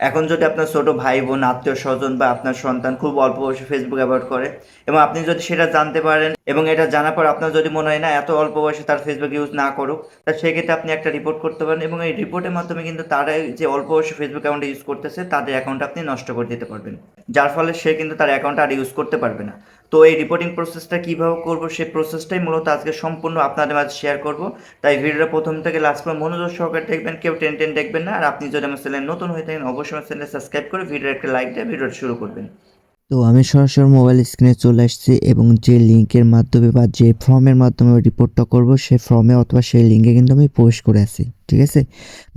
এখন যদি আপনার ছোট ভাই বোন আত্মীয় স্বজন বা আপনার সন্তান খুব অল্প বয়সে ফেসবুক ব্যবহার করে এবং আপনি যদি সেটা জানতে পারেন এবং এটা জানার পর আপনার যদি মনে হয় না এত অল্প বয়সে তার ফেসবুক ইউজ না করুক, তা সেক্ষেত্রে আপনি একটা রিপোর্ট করতে পারেন এবং এই রিপোর্টের মাধ্যমে কিন্তু তারা যে অল্প বয়সে ফেসবুক অ্যাকাউন্ট ইউজ করতেছে তাদের অ্যাকাউন্ট আপনি নষ্ট করে দিতে পারবেন, যার ফলে সে কিন্তু তার অ্যাকাউন্ট আর ইউজ করতে পারবে না। তো এই রিপোর্টিং প্রসেসটা কীভাবে করবো সেই প্রসেসটাই মূলত আজকে সম্পূর্ণ আপনাদের মাঝে শেয়ার করব। তাই ভিডিওটা প্রথম থেকে লাস্ট পর্যন্ত মনোযোগ সহকারে দেখবেন, কেউ টেন টেন দেখবেন না। আর আপনি যদি আমার চ্যানেল নতুন হয়ে থাকেন অবশ্যই আমার চ্যানেল সাবস্ক্রাইব করে ভিডিও একটা লাইক দিয়ে ভিডিওটা শুরু করবেন। তো আমি সরাসরি মোবাইল স্ক্রিনে চলে আসছি এবং যে লিঙ্কের মাধ্যমে বা যে ফর্মের মাধ্যমে রিপোর্টটা করব সেই ফর্মে অথবা সেই লিঙ্কে কিন্তু আমি পোস্ট করে আছি, ঠিক আছে।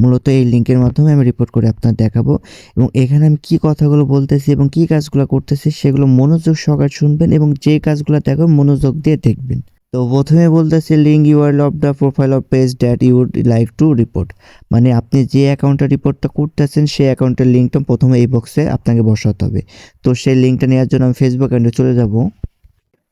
মূলত এই লিঙ্কের মাধ্যমে আমি রিপোর্ট করে আপনার দেখাবো এবং এখানে আমি কি কথাগুলো বলতেছি এবং কি কাজগুলো করতেছি সেগুলো মনোযোগ সহকারে শুনবেন এবং যে কাজগুলো দেখো মনোযোগ দিয়ে দেখবেন। তো প্রথমে বলতেছি link URL of the profile of page that you would like to report, মানে আপনি যে অ্যাকাউন্টে রিপোর্টটা করতেছেন সেই অ্যাকাউন্টের লিঙ্কটা প্রথমে এই বক্সে আপনাকে বসাতে হবে। তো সেই লিঙ্কটা নেওয়ার জন্য আমি ফেসবুক অ্যাকাউন্টে চলে যাব।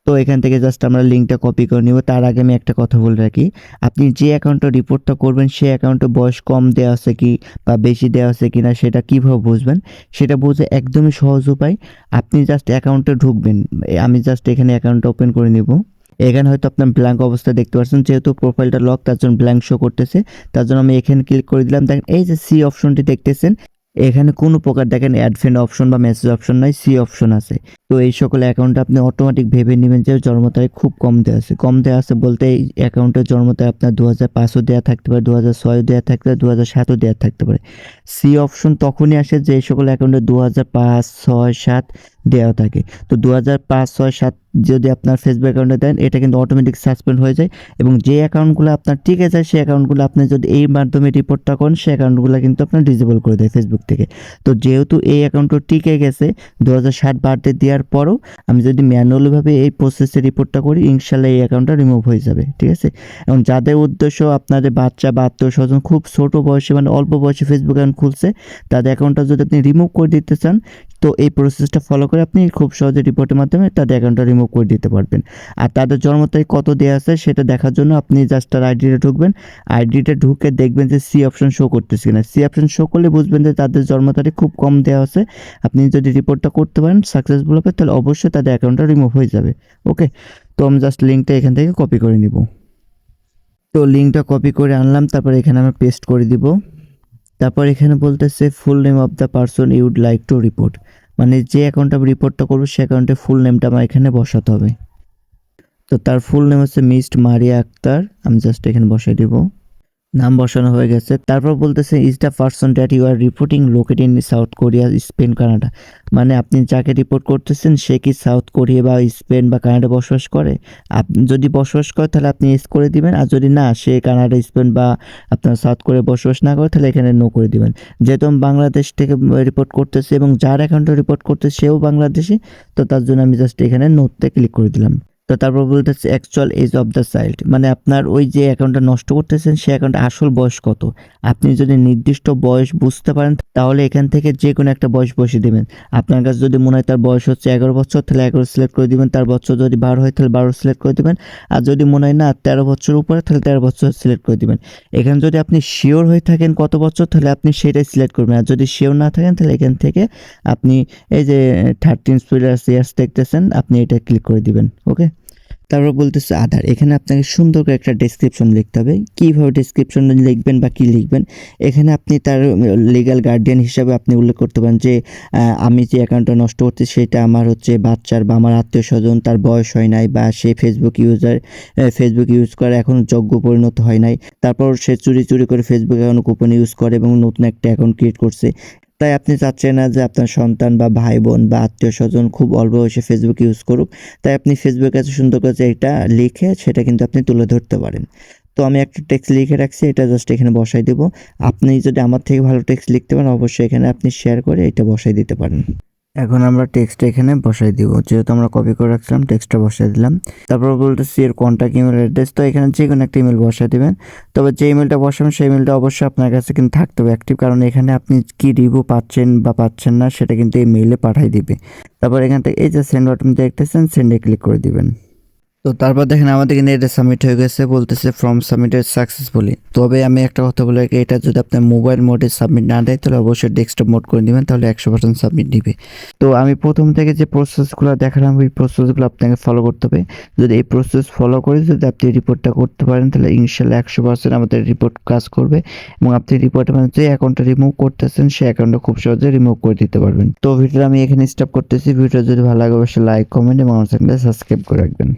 তো এখান থেকে জাস্ট আমরা লিঙ্কটা কপি করে নিব। তার আগে আমি একটা কথা বলে রাখি, আপনি যে অ্যাকাউন্টে রিপোর্টটা করবেন সেই অ্যাকাউন্টে বয়স কম দেওয়া আছে কি বা বেশি দেওয়া আছে কি না সেটা কীভাবে বুঝবেন, সেটা বুঝে একদমই সহজ উপায়। আপনি জাস্ট অ্যাকাউন্টে ঢুকবেন। আমি জাস্ট এখানে অ্যাকাউন্টটা ওপেন করে নিব। এখানে হয়তো আপনার ব্ল্যাঙ্ক অবস্থা দেখতে পাচ্ছেন, যেহেতু প্রোফাইলটা লক তার জন্য ব্ল্যাঙ্ক শো করতেছে। তার জন্য আমি এখানে ক্লিক করে দিলাম। দেখেন এই যে সি অপশনটি দেখতেছেন, এখানে কোনো প্রকার দেখেন অ্যাড ফ্রেন্ড অপশন বা মেসেজ অপশন নাই, সি অপশন আছে। তো এই সকল অ্যাকাউন্টে আপনি অটোমেটিক ভেবে নেবেন যে জন্ম তারিখ খুব কম দেওয়া আছে। কম দেওয়া আছে বলতে এই অ্যাকাউন্টের জন্ম তারিখ আপনার 2005ও দেওয়া থাকতে পারে, 2006ও দেওয়া থাকতে পারে, 2007ও দেওয়া থাকতে পারে। সি অপশন তখনই আসে যে সকল অ্যাকাউন্টে 2005, 6, 7 দেওয়া থাকে। তো 2005, 6, 7 যদি আপনার ফেসবুক অ্যাকাউন্টে দেন এটা কিন্তু অটোমেটিক সাসপেন্ড হয়ে যায় এবং যে অ্যাকাউন্টগুলো আপনার টিকে যায় সেই অ্যাকাউন্টগুলো আপনি যদি এই মাধ্যমে রিপোর্টটা করেন সেই অ্যাকাউন্টগুলো কিন্তু আপনার ডিসেবল করে দেয় ফেসবুক থেকে। তো যেহেতু এই অ্যাকাউন্টটা টিকে গেছে 2007 বার্থডে দেওয়ার পরও, আমি যদি ম্যানুয়ালিভাবে এই প্রসেসে রিপোর্টটা করি ইনশাল্লাহ এই অ্যাকাউন্টটা রিমুভ হয়ে যাবে, ঠিক আছে। এবং যাদের উদ্দেশ্য আপনাদের বাচ্চা বা আত্মীয় স্বজন খুব ছোট বয়সে মানে অল্প বয়সে ফেসবুক অ্যাকাউন্ট খুলছে, তাদের অ্যাকাউন্টটা যদি আপনি রিমুভ করে দিতে চান তো এই প্রসেসটা ফলো করে আপনি খুব সহজে রিপোর্টের মাধ্যমে তাদের অ্যাকাউন্টটা রিমুভ করে দিতে পারবেন। আর তাদের জন্ম তারিখ কত দেওয়া আছে সেটা দেখার জন্য আপনি জাস্ট তার আইডিটা ঢুকবেন। আইডিটা ঢুকে দেখবেন যে সি অপশন শো করতেছে কিনা। সি অপশন শো করলে বুঝবেন যে তাদের জন্ম তারিখ খুব কম দেওয়া আছে। আপনি যদি রিপোর্টটা করতে পারেন সাকসেসফুল হবে তাহলে অবশ্যই তাদের অ্যাকাউন্টটা রিমুভ হয়ে যাবে। ওকে, তো আমি জাস্ট লিঙ্কটা এখান থেকে কপি করে নিব। তো লিঙ্কটা কপি করে আনলাম, তারপর এখানে আমি পেস্ট করে দিব। তারপর এখানে বলতেছে full name of the person ইউড like to report, মানে যে অ্যাকাউন্টে আমি রিপোর্টটা করবো সে অ্যাকাউন্টে ফুল নেমটা আমার এখানে বসাতে হবে। তো তার ফুল নেম হচ্ছে মিস্ট মারিয়া আক্তার, আমি জাস্ট এখানে বসাই দিব। নাম বসানো হয়ে গেছে। তারপর বলতেছে is the person that you are reporting located in South Korea, Spain, Canada, মানে আপনি যাকে রিপোর্ট করতেছেন সে কি সাউথ কোরিয়া বা স্পেন বা কানাডা বসবাস করে। আপনি যদি বসবাস করে তাহলে আপনি এস করে দিবেন, আর যদি না সে কানাডা, স্পেন বা আপনার সাউথ কোরিয়া বসবাস না করে তাহলে এখানে নো করে দিবেন। যেহেতু আমি বাংলাদেশ থেকে রিপোর্ট করতেছি এবং যার অ্যাকাউন্টে রিপোর্ট করতেছে সেও বাংলাদেশি, তো তার জন্য আমি জাস্ট এখানে নোতে ক্লিক করে দিলাম। তো তারপর বলতেছে actual age of the child, মানে আপনার ওই যে অ্যাকাউন্টটা নষ্ট করতেছেন সে অ্যাকাউন্টে আসল বয়স কত। আপনি যদি নির্দিষ্ট বয়স বুঝতে পারেন তাহলে এখান থেকে যে কোনো একটা বয়স বসিয়ে দেবেন। আপনার কাছে যদি মনে হয় তার বয়স হচ্ছে 11 বছর তাহলে 11 সিলেক্ট করে দিবেন, তার বছর যদি 12 হয় তাহলে 12 সিলেক্ট করে দিবেন, আর যদি মনে হয় না 13 বছর উপরে তাহলে 13 বছর সিলেক্ট করে দিবেন। এখানে যদি আপনি শিওর হয়ে থাকেন কত বছর তাহলে আপনি সেটাই সিলেক্ট করবেন, আর যদি শিওর না থাকেন তাহলে এখান থেকে আপনি এই যে 13 প্লাস ইয়ার্স দেখতেছেন আপনি এটা ক্লিক করে দিবেন। ওকে, তারপর বলতেছে আধার, এখানে আপনাকে সুন্দর করে একটা ডেসক্রিপশন লিখতে হবে। কীভাবে ডেসক্রিপশন লিখবেন বা কী লিখবেন, এখানে আপনি তার লিগ্যাল গার্ডিয়ান হিসাবে আপনি উল্লেখ করতে পারেন যে আমি যে অ্যাকাউন্টটা নষ্ট করছি সেটা আমার হচ্ছে বাচ্চার বা আমার আত্মীয় স্বজন, তার বয়স হয় নাই বা সে ফেসবুক ইউজ করে এখন যোগ্য পরিণত হয় নাই, তারপর সে চুরি চুরি করে ফেসবুক অ্যাকাউন্ট গোপনে ইউজ করে এবং নতুন একটা অ্যাকাউন্ট ক্রিয়েট করছে। তাই আপনি চাচ্ছেন না যে আপনার সন্তান বা ভাই বোন বা আত্মীয় স্বজন খুব অল্প বয়সে ফেসবুক ইউজ করুক, তাই আপনি ফেসবুকের কাছে সুন্দর করে এটা লিখে সেটা কিন্তু আপনি তুলে ধরতে পারেন। তো আমি একটা টেক্সট লিখে রাখছি, এটা জাস্ট এখানে বসাই দেবো। আপনি যদি আমার থেকে ভালো টেক্সট লিখতে পারেন অবশ্যই এখানে আপনি শেয়ার করে এটা বসাই দিতে পারেন। এখন আমরা টেক্সটটা এখানে বসাই দিব, যেহেতু আমরা কপি করে রাখছিলাম টেক্সটটা বসাই দিলাম। তারপর বলতেছি এর কন্ট্যাক্ট ইমেল অ্যাড্রেস, তো এখানে যে কোনো একটা ইমেল বসাই দেবেন। তবে যে ইমেলটা বসাবেন সেই ইমেলটা অবশ্যই আপনার কাছে কিন্তু থাকতে হবে অ্যাক্টিভ, কারণ এখানে আপনি কি রিভিউ পাচ্ছেন বা পাচ্ছেন না সেটা কিন্তু এই মেইলে পাঠাই দিবে। তারপর এখান থেকে এই যে সেন্ড বাটন দেখতেছেন সেন্ডে ক্লিক করে দিবেন। তো তো তারপর দেখেন আমাদের কিন্তু এটা সাবমিট হয়ে গেছে, বলতেছে ফর্ম সাবমিটেড সাকসেসফুলি। তবে আমি একটা কথা বলে রাখি, এটা যদি আপনার মোবাইল মোডে সাবমিট না দেয় তাহলে অবশ্যই ডেস্কটপ মোড করে নেবেন, তাহলে 100% সাবমিট দিবে। তো আমি প্রথম থেকে যে প্রসেসগুলো দেখালাম ওই প্রসেসগুলো আপনাকে ফলো করতে হবে। যদি এই প্রসেস ফলো করে যদি আপনি রিপোর্টটা করতে পারেন তাহলে ইনশাল্লাহ 100% আমাদের রিপোর্ট কাজ করবে এবং আপনি রিপোর্টের মানে যে অ্যাকাউন্টটা রিমুভ করতেছেন সেই অ্যাকাউন্টটা খুব সহজে রিমুভ করে দিতে পারবেন। তো ভিডিওটা আমি এখানে স্টপ করতেছি। ভিডিও যদি ভালো লাগে অবশ্যই লাইক, কমেন্ট এবং আমার চ্যানেলটা সাবস্ক্রাইব করে রাখবেন।